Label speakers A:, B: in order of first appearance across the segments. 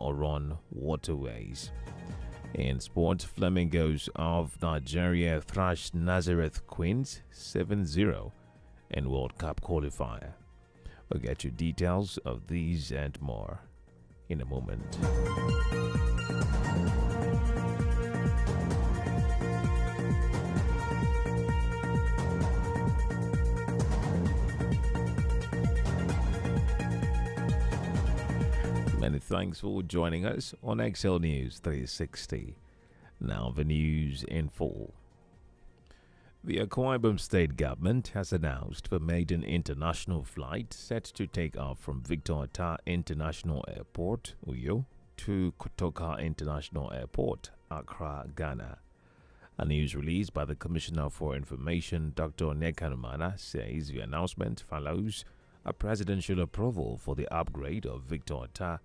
A: or on waterways. In sport, Flamingos of Nigeria thrashed Nazareth Queens 7-0 in World Cup qualifier. We'll get you details of these and more in a moment. Many thanks for joining us on XL News 360. Now the news in full. The Akwa Ibom State Government has announced the maiden international flight set to take off from Victor Otta International Airport, Uyo, to Kotoka International Airport, Accra, Ghana. A news release by the Commissioner for Information, Dr. Nekanumana, says the announcement follows a presidential approval for the upgrade of Victor Otta,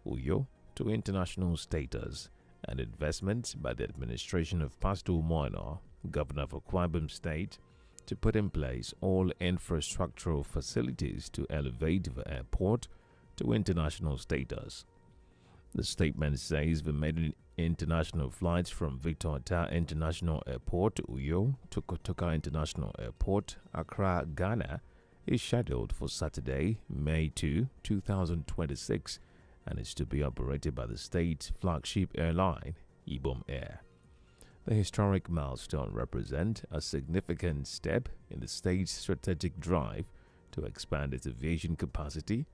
A: Uyo, to international status and investment by the administration of Pastor Moino, Governor of Akwa Ibom State, to put in place all infrastructural facilities to elevate the airport to international status. The statement says the maiden international flights from Victor Otta International Airport, Uyo, to Kotoka International Airport, Accra, Ghana, is scheduled for Saturday, May 2, 2026, and is to be operated by the state's flagship airline, Ibom Air. The historic milestone represents a significant step in the state's strategic drive to expand its aviation capacity,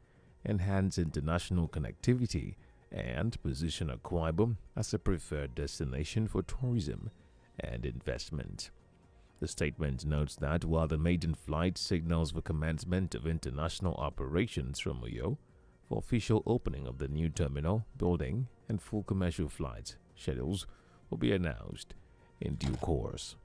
A: enhance international connectivity, and position Akwa Ibom as a preferred destination for tourism and investment. The statement notes that while the maiden flight signals the commencement of international operations from Uyo for official opening of the new terminal building and full commercial flight schedules will be announced in due course.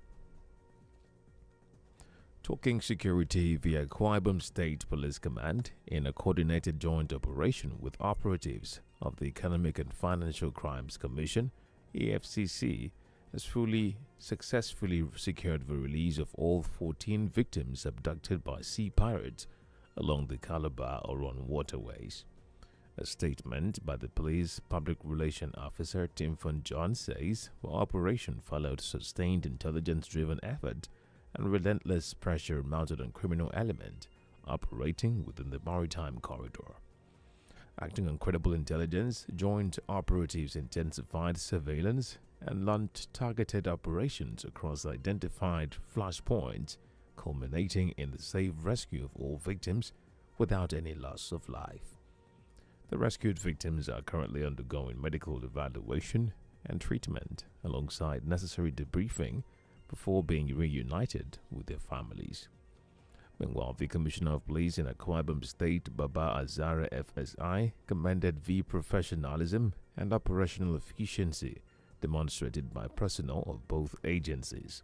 A: Talking security, the Akwa Ibom State Police Command, in a coordinated joint operation with operatives of the Economic and Financial Crimes Commission, EFCC, has successfully secured the release of all 14 victims abducted by sea pirates along the Calabar-Oron waterways. A statement by the police public relations officer Tim Von John says the operation followed sustained intelligence-driven effort and relentless pressure mounted on criminal element operating within the maritime corridor. Acting on credible intelligence, joint operatives intensified surveillance and launched targeted operations across identified flashpoints, culminating in the safe rescue of all victims without any loss of life. The rescued victims are currently undergoing medical evaluation and treatment alongside necessary debriefing before being reunited with their families. Meanwhile, the Commissioner of Police in Akwa Ibom State, Baba Azara FSI, commended the professionalism and operational efficiency demonstrated by personnel of both agencies.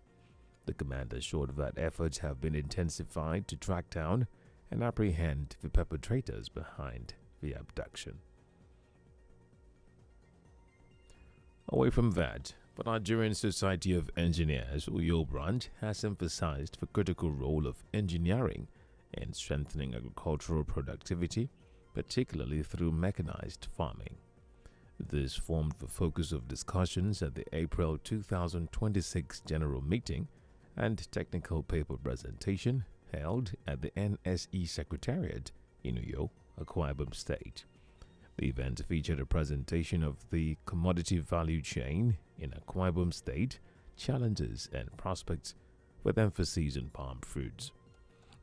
A: The command assured that efforts have been intensified to track down and apprehend the perpetrators behind the abduction. Away from that, the Nigerian Society of Engineers, Uyo branch, has emphasized the critical role of engineering in strengthening agricultural productivity, particularly through mechanized farming. This formed the focus of discussions at the April 2026 General Meeting and technical paper presentation held at the NSE Secretariat in Uyo, Akwa Ibom State. The event featured a presentation of the commodity value chain in Akwa Ibom State, challenges and prospects, with emphasis on palm fruits.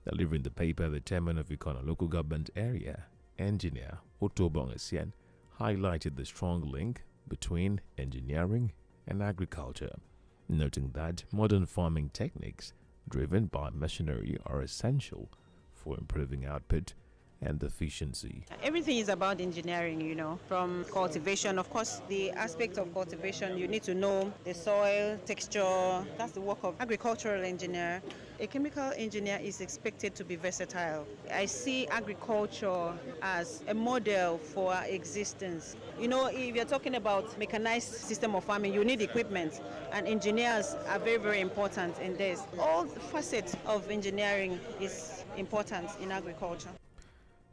A: Delivering the paper, the chairman of Ikona local government area, engineer Otobong Esien, highlighted the strong link between engineering and agriculture, noting that modern farming techniques driven by machinery are essential for improving output and efficiency.
B: Everything is about engineering, from cultivation. Of course, the aspect of cultivation, you need to know the soil, texture. That's the work of agricultural engineer. A chemical engineer is expected to be versatile. I see agriculture as a model for our existence. If you're talking about mechanized system of farming, you need equipment, and engineers are very, very important in this. All facets of engineering is important in agriculture.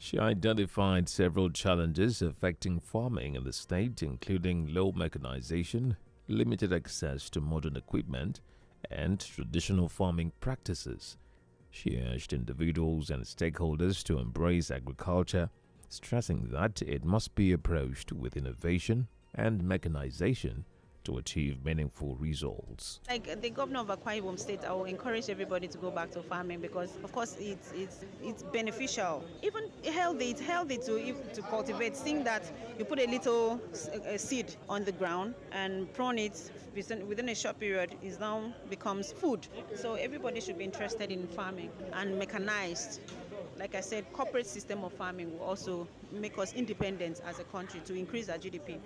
A: She identified several challenges affecting farming in the state, including low mechanization, limited access to modern equipment, and traditional farming practices. She urged individuals and stakeholders to embrace agriculture, stressing that it must be approached with innovation and mechanization to achieve meaningful results.
B: Like the governor of Akwa Ibom State, I will encourage everybody to go back to farming because, of course, it's beneficial. Even healthy. It's healthy to cultivate. Seeing that you put a little seed on the ground and prune it within a short period, it now becomes food. So everybody should be interested in farming and mechanized. Like I said, corporate system of farming will also make us independent as a country to increase our GDP.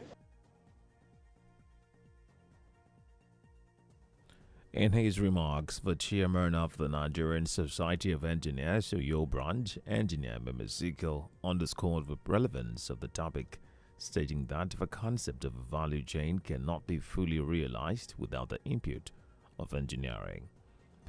A: In his remarks, the chairman of the Nigerian Society of Engineers, Uyo Branch, Engineer Memesiko, underscored the relevance of the topic, stating that the concept of a value chain cannot be fully realized without the input of engineering.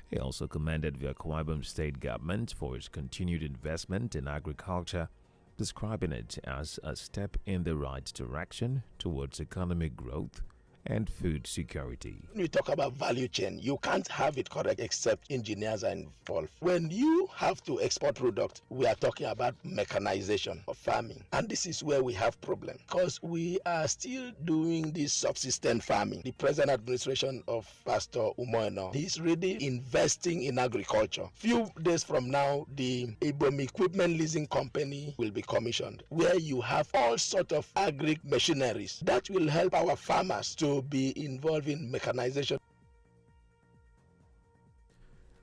A: He also commended the Akwa Ibom state government for its continued investment in agriculture, describing it as a step in the right direction towards economic growth and food security.
C: When we talk about value chain, you can't have it correct except engineers are involved. When you have to export product, we are talking about mechanization of farming. And this is where we have problem because we are still doing this subsistence farming. The present administration of Pastor Umoeno is really investing in agriculture. Few days from now, the Ibom Equipment Leasing Company will be commissioned, where you have all sort of agri machineries that will help our farmers to be involved in mechanization.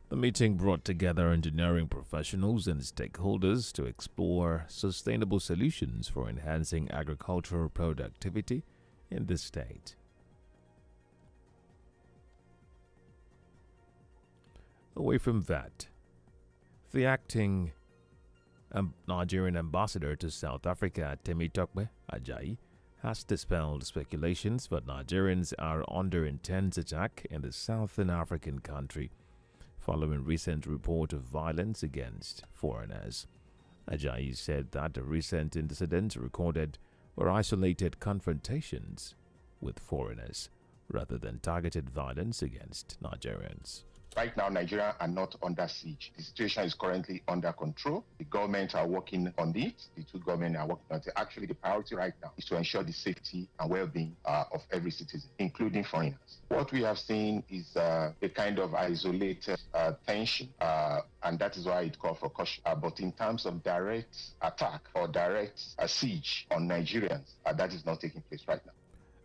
A: The meeting brought together engineering professionals and stakeholders to explore sustainable solutions for enhancing agricultural productivity in the state. Away from that, the acting Nigerian ambassador to South Africa, Temitope Ajayi, has dispelled speculations that Nigerians are under intense attack in the Southern African country, following recent report of violence against foreigners. Ajayi said that the recent incidents recorded were isolated confrontations with foreigners rather than targeted violence against Nigerians.
D: Right now, Nigeria are not under siege. The situation is currently under control. The government are working on it. The two governments are working on it. Actually, the priority right now is to ensure the safety and well-being of every citizen, including foreigners. What we have seen is a kind of isolated tension, and that is why it called for caution. But in terms of direct attack or direct siege on Nigerians, that is not taking place right now.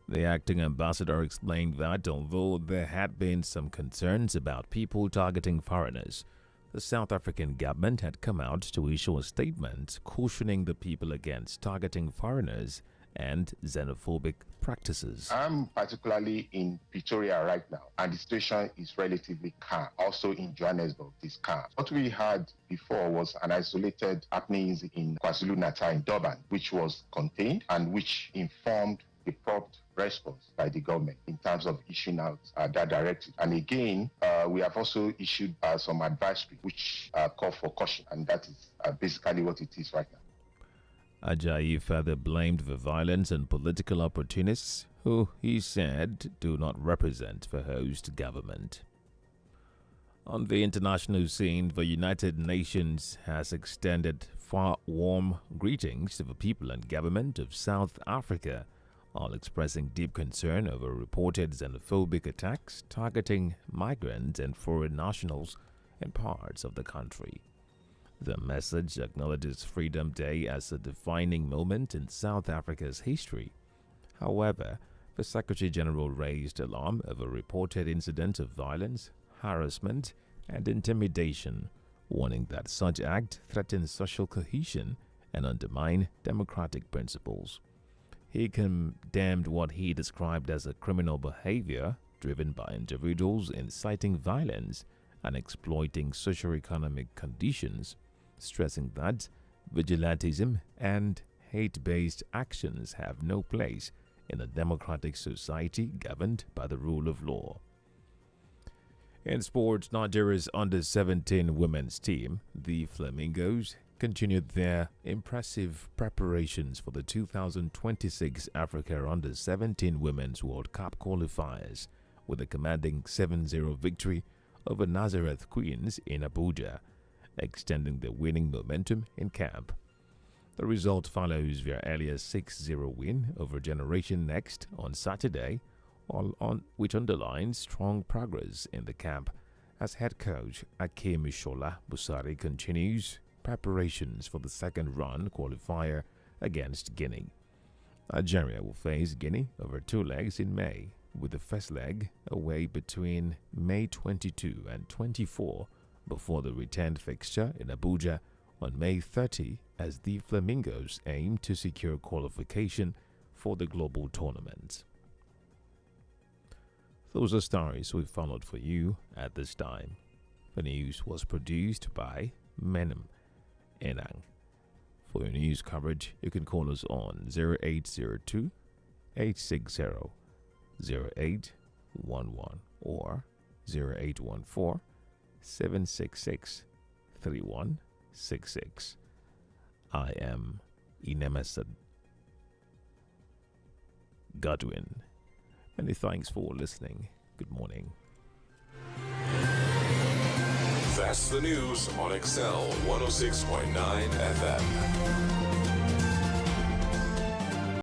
A: The acting ambassador explained that although there had been some concerns about people targeting foreigners, the South African government had come out to issue a statement cautioning the people against targeting foreigners and xenophobic practices.
D: I'm particularly in Pretoria right now, and the situation is relatively calm. Also in Johannesburg, it's calm. What we had before was an isolated happenings in KwaZulu-Natal in Durban, which was contained and which informed the prompt response by the government in terms of issuing out that directive. And again, we have also issued some advisory which call for caution, and that is basically what it is right now.
A: Ajayi further blamed the violence on political opportunists who, he said, do not represent the host government. On the international scene, the United Nations has extended warm greetings to the people and government of South Africa, all expressing deep concern over reported xenophobic attacks targeting migrants and foreign nationals in parts of the country. The message acknowledges Freedom Day as a defining moment in South Africa's history. However, the Secretary General raised alarm over reported incidents of violence, harassment, and intimidation, warning that such act threatens social cohesion and undermine democratic principles. He condemned what he described as a criminal behavior driven by individuals inciting violence and exploiting socio-economic conditions, stressing that vigilantism and hate-based actions have no place in a democratic society governed by the rule of law. In sports, Nigeria's under-17 women's team, the Flamingos, continued their impressive preparations for the 2026 Africa Under-17 Women's World Cup qualifiers with a commanding 7-0 victory over Nazareth Queens in Abuja, extending their winning momentum in camp. The result follows their earlier 6-0 win over Generation Next on Saturday, which underlines strong progress in the camp as head coach Akim Shola Busari continues preparations for the second run qualifier against Guinea. Nigeria will face Guinea over 2 legs in May, with the first leg away between May 22 and 24 before the return fixture in Abuja on May 30 as the Flamingos aim to secure qualification for the global tournament. Those are stories we followed for you at this time. The news was produced by Menem Enang. For your news coverage, you can call us on 0802 860 0811 or 0814 766 3166. I am Inemesad Godwin. Many thanks for listening. Good morning.
E: That's the news on XL 106.9 FM.